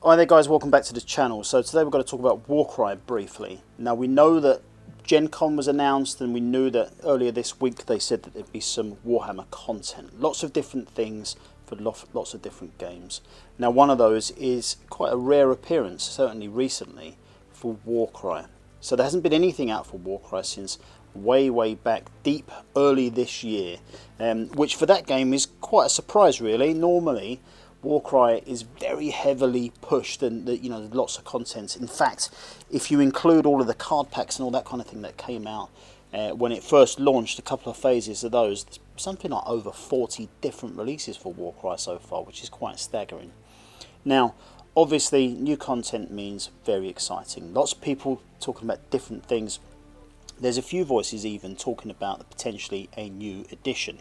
Hi there guys, welcome back to the channel. So today we're going to talk about Warcry briefly. Now we know that Gen Con was announced, and we knew that earlier this week they said that there'd be some Warhammer content. Lots of different things for lots of different games. Now one of those is quite a rare appearance, certainly recently, for Warcry. So there hasn't been anything out for Warcry since way back deep early this year, which for that game is quite a surprise really. Normally Warcry is very heavily pushed, and lots of content. In fact, if you include all of the card packs and all that kind of thing that came out when it first launched, a couple of phases of those, there's something like over 40 different releases for Warcry so far, which is quite staggering. Now obviously new content means very exciting. Lots of people talking about different things. There's a few voices even talking about potentially a new edition.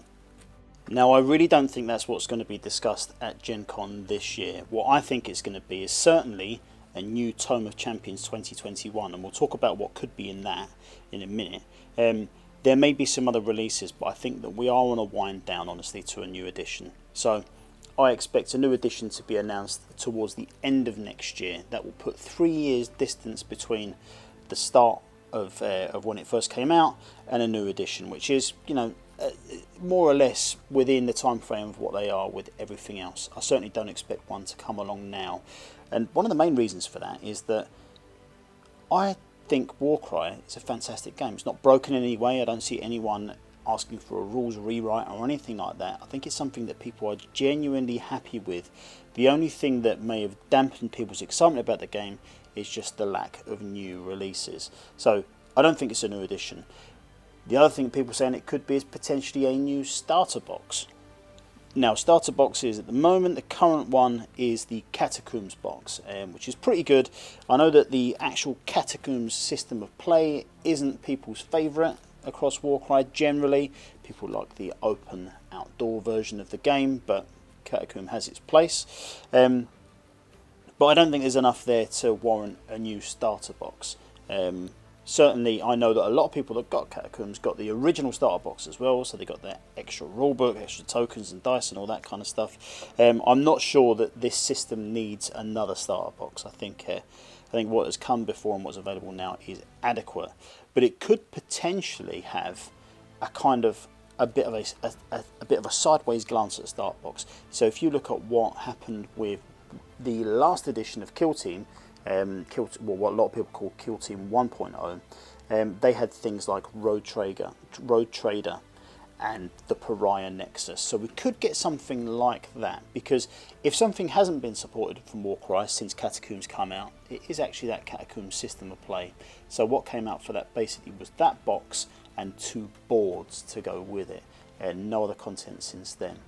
Now I really don't think that's what's going to be discussed at Gen Con this year. What I think it's going to be is certainly a new Tome of Champions 2021, and we'll talk about what could be in that in a minute. There may be some other releases, but I think that we are on a wind down honestly to a new edition. So I expect a new edition to be announced towards the end of next year. That will put 3 years distance between the start of when it first came out and a new edition, which is, more or less within the time frame of what they are with everything else. I certainly don't expect one to come along now, and one of the main reasons for that is that I think Warcry is a fantastic game. It's not broken in any way. I don't see anyone asking for a rules rewrite or anything like that. I think it's something that people are genuinely happy with. The only thing that may have dampened people's excitement about the game is just the lack of new releases. So I don't think it's a new edition. The other thing people are saying it could be is potentially a new starter box. Now starter boxes at the moment, the current one is the Catacombs box, which is pretty good. I know that the actual Catacombs system of play isn't people's favourite across Warcry generally. People like the open outdoor version of the game, but Catacomb has its place. But I don't think there's enough there to warrant a new starter box. Certainly I know that a lot of people that got Catacombs got the original starter box as well, so they got their extra rulebook, extra tokens and dice and all that kind of stuff. I'm not sure that this system needs another starter box. I think what has come before and what's available now is adequate, but it could potentially have a bit of a sideways glance at the starter box. So if you look at what happened with the last edition of Kill Team, what a lot of people call Kill Team 1.0, they had things like Road Trader and the Pariah Nexus. So we could get something like that, because if something hasn't been supported from Warcry since Catacombs come out, it is actually that Catacombs system of play. So what came out for that basically was that box and 2 boards to go with it, and no other content since then.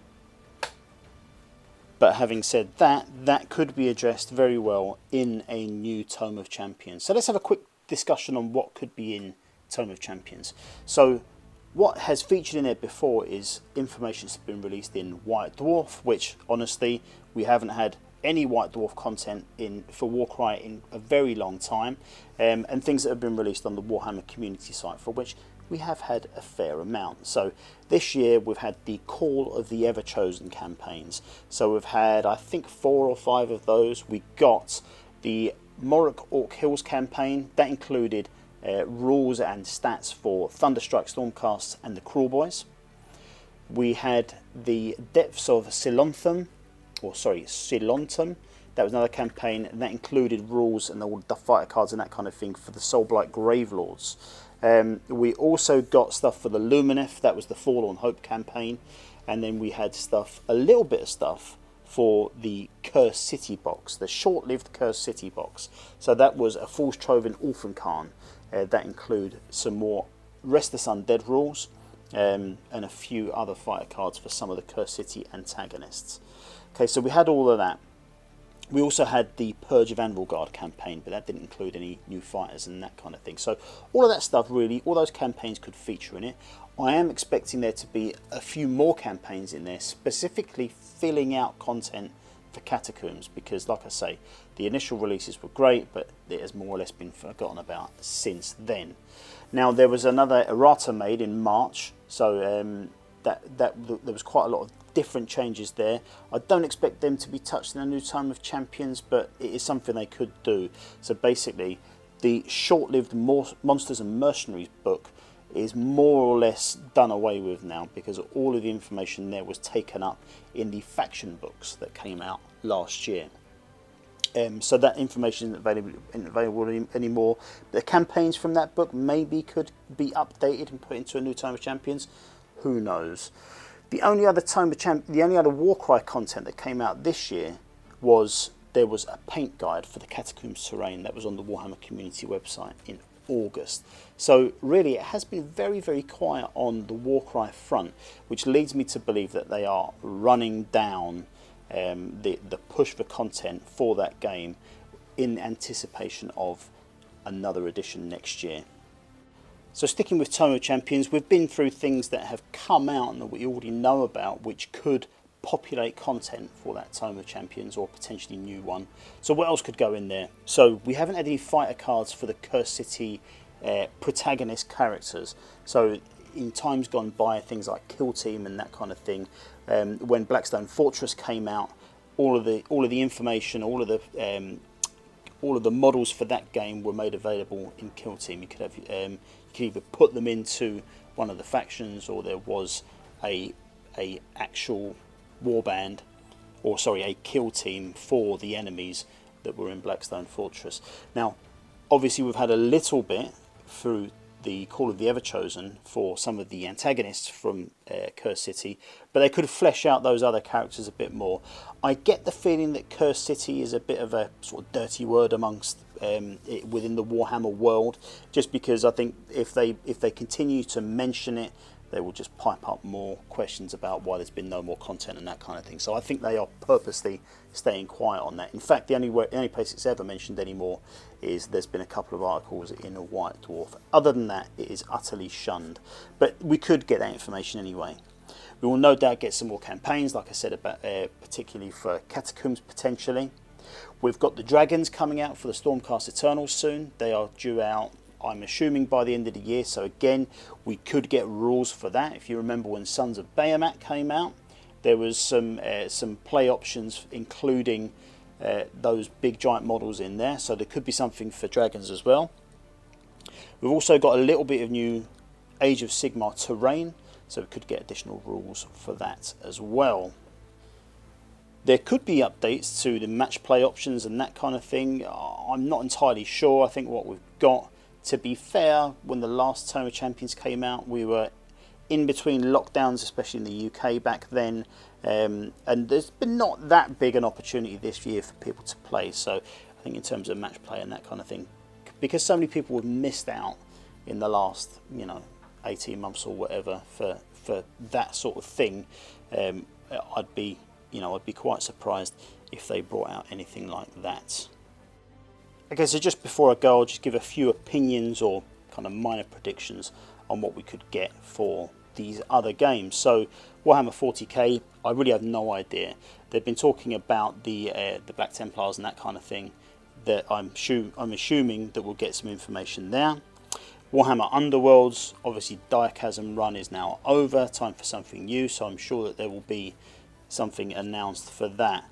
But having said that, that could be addressed very well in a new Tome of Champions. So let's have a quick discussion on what could be in Tome of Champions. So what has featured in there before is information that's been released in White Dwarf, which honestly we haven't had any White Dwarf content for Warcry in a very long time, and things that have been released on the Warhammer community site, for which we have had a fair amount. So this year we've had the Call of the Ever-Chosen campaigns. So we've had, I think, 4 or 5 of those. We got the Morrock Orc Hills campaign. That included rules and stats for Thunderstrike Stormcasts and the Cruel Boys. We had the Depths of Silontum. That was another campaign, and that included rules and all the fighter cards and that kind of thing for the Soulblight Gravelords. We also got stuff for the Lumineth. That was the Forlorn Hope campaign, and then we had a little bit of stuff for the Cursed City box, the short-lived Cursed City box. So that was a Fool's Trove and Orphan Khan. That include some more Restless Undead rules, and a few other fighter cards for some of the Cursed City antagonists. Okay, so we had all of that. We also had the Purge of Anvil Guard campaign, but that didn't include any new fighters and that kind of thing. So all of that stuff, really, all those campaigns could feature in it. I am expecting there to be a few more campaigns in there, specifically filling out content for Catacombs, because like I say, the initial releases were great, but it has more or less been forgotten about since then. Now there was another errata made in March, so there was quite a lot of different changes there. I don't expect them to be touched in a new Tome of Champions, but it is something they could do. So basically, the short-lived Monsters and Mercenaries book is more or less done away with now, because all of the information there was taken up in the faction books that came out last year. So that information isn't available anymore. The campaigns from that book maybe could be updated and put into a new Tome of Champions. Who knows? The only other Warcry content that came out this year was there was a paint guide for the Catacombs terrain that was on the Warhammer community website in August. So really, it has been very, very quiet on the Warcry front, which leads me to believe that they are running down the push for content for that game in anticipation of another edition next year. So sticking with Tome of Champions, we've been through things that have come out and that we already know about, which could populate content for that Tome of Champions or potentially new one. So what else could go in there? So we haven't had any fighter cards for the Curse City protagonist characters. So in times gone by, things like Kill Team and that kind of thing, when Blackstone Fortress came out, all of the information, all of the models for that game were made available in Kill Team. You could either put them into one of the factions, or there was a actual warband, or sorry, a kill team for the enemies that were in Blackstone Fortress. Now, obviously, we've had a little bit through the Call of the Everchosen for some of the antagonists from Curse City, but they could flesh out those other characters a bit more. I get the feeling that Curse City is a bit of a sort of dirty word amongst within the Warhammer world, just because I think if they continue to mention it, they will just pipe up more questions about why there's been no more content and that kind of thing. So I think they are purposely staying quiet on that. In fact, the only place it's ever mentioned anymore is there's been a couple of articles in a White Dwarf. Other than that, it is utterly shunned. But we could get that information anyway. We will no doubt get some more campaigns, like I said, about particularly for Catacombs potentially. We've got the dragons coming out for the Stormcast Eternals soon. They are due out, I'm assuming, by the end of the year. So again, we could get rules for that. If you remember when Sons of Bahamut came out, there was some play options, including those big giant models in there. So there could be something for dragons as well. We've also got a little bit of new Age of Sigmar terrain, so we could get additional rules for that as well. There could be updates to the match play options and that kind of thing. I'm not entirely sure. I think what we've got, to be fair, when the last Tome of Champions came out, we were in between lockdowns, especially in the UK back then, and there's been not that big an opportunity this year for people to play. So I think in terms of match play and that kind of thing, because so many people have missed out in the last 18 months or whatever for that sort of thing, I'd be quite surprised if they brought out anything like that. Okay, so just before I go, I'll just give a few opinions or kind of minor predictions on what we could get for these other games. So Warhammer 40k, I really have no idea. They've been talking about the Black Templars and that kind of thing. That I'm assuming that we'll get some information there. Warhammer Underworlds, obviously Diachasm run is now over, time for something new, so I'm sure that there will be something announced for that.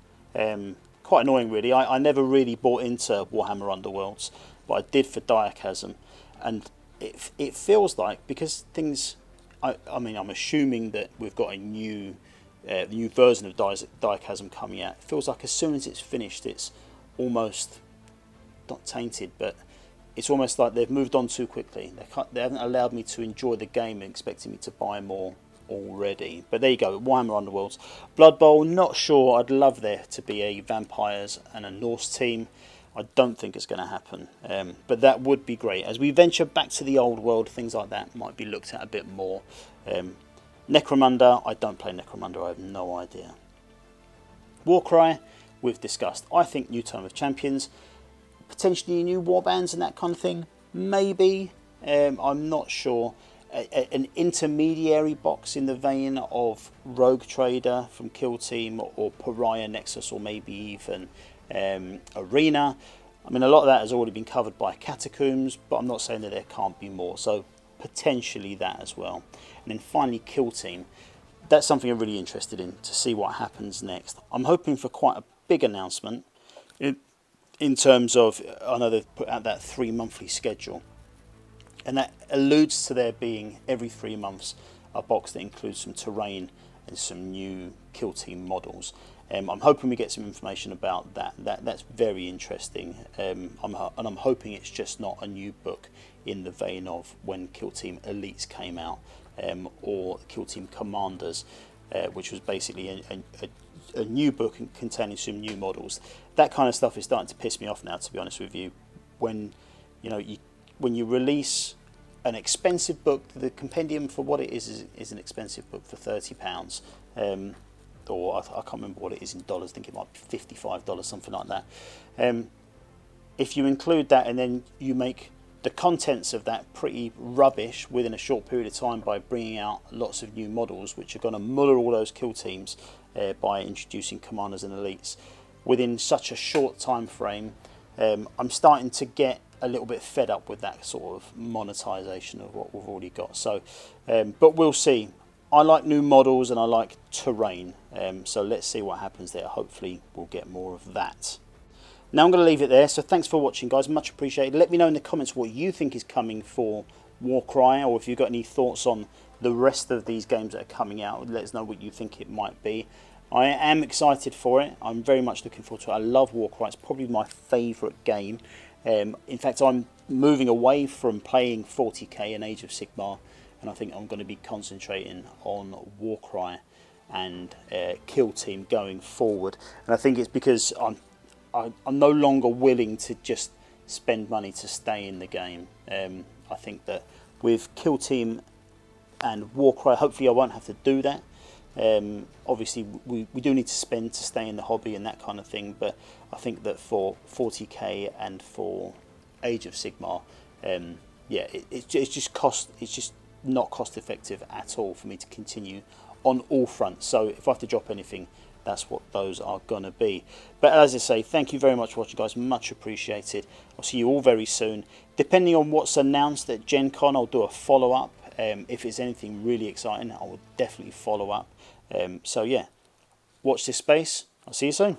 Quite annoying really, I never really bought into Warhammer Underworlds, but I did for Diachasm, and it feels like, because things, I'm assuming that we've got a new version of Diachasm coming out. It feels like as soon as it's finished, it's almost not tainted, but it's almost like they've moved on too quickly. They haven't allowed me to enjoy the game and expecting me to buy more already. But there you go, Warhammer Underworlds. Blood Bowl, not sure. I'd love there to be a vampires and a Norse team. I don't think it's going to happen, but that would be great. As we venture back to the old world, things like that might be looked at a bit more. Necromunda, I don't play Necromunda, I have no idea. Warcry, we've discussed. I think new Tome of Champions, potentially new warbands and that kind of thing, maybe. I'm not sure. An intermediary box in the vein of Rogue Trader from Kill Team, or Pariah Nexus, or maybe even Arena. I mean, a lot of that has already been covered by Catacombs, but I'm not saying that there can't be more. So potentially that as well. And then finally Kill Team. that's something I'm really interested in, to see what happens next. I'm hoping for quite a big announcement in terms of, I know they've put out that 3 monthly schedule, and that alludes to there being every 3 months a box that includes some terrain and some new kill team models. I'm hoping we get some information about that. That's very interesting. I'm hoping it's just not a new book in the vein of when Kill Team Elites came out, or Kill Team Commanders, which was basically a new book containing some new models. That kind of stuff is starting to piss me off now, to be honest with you. When when you release an expensive book, the compendium for what it is an expensive book for £30, or I can't remember what it is in dollars. I think it might be $55, something like that. If you include that and then you make the contents of that pretty rubbish within a short period of time by bringing out lots of new models, which are going to muller all those kill teams by introducing commanders and elites within such a short time frame, I'm starting to get a little bit fed up with that sort of monetization of what we've already got. So, but we'll see. I like new models and I like terrain, so let's see what happens there. Hopefully we'll get more of that. Now I'm going to leave it there, so thanks for watching, guys, much appreciated. Let me know in the comments what you think is coming for Warcry, or if you've got any thoughts on the rest of these games that are coming out. Let us know what you think it might be. I am excited for it. I'm very much looking forward to it. I love Warcry. It's probably my favourite game. In fact, I'm moving away from playing 40k and Age of Sigmar, and I think I'm going to be concentrating on Warcry and Kill Team going forward. And I think it's because I'm no longer willing to just spend money to stay in the game. I think that with Kill Team and Warcry, hopefully I won't have to do that. Obviously we do need to spend to stay in the hobby and that kind of thing, but I think that for 40k and for Age of Sigmar, yeah, it's just not cost effective at all for me to continue on all fronts. So if I have to drop anything, that's what those are gonna be. But as I say, thank you very much for watching, guys, much appreciated. I'll see you all very soon. Depending on what's announced at Gen Con, I'll do a follow-up. If it's anything really exciting, I will definitely follow up. So yeah, watch this space. I'll see you soon.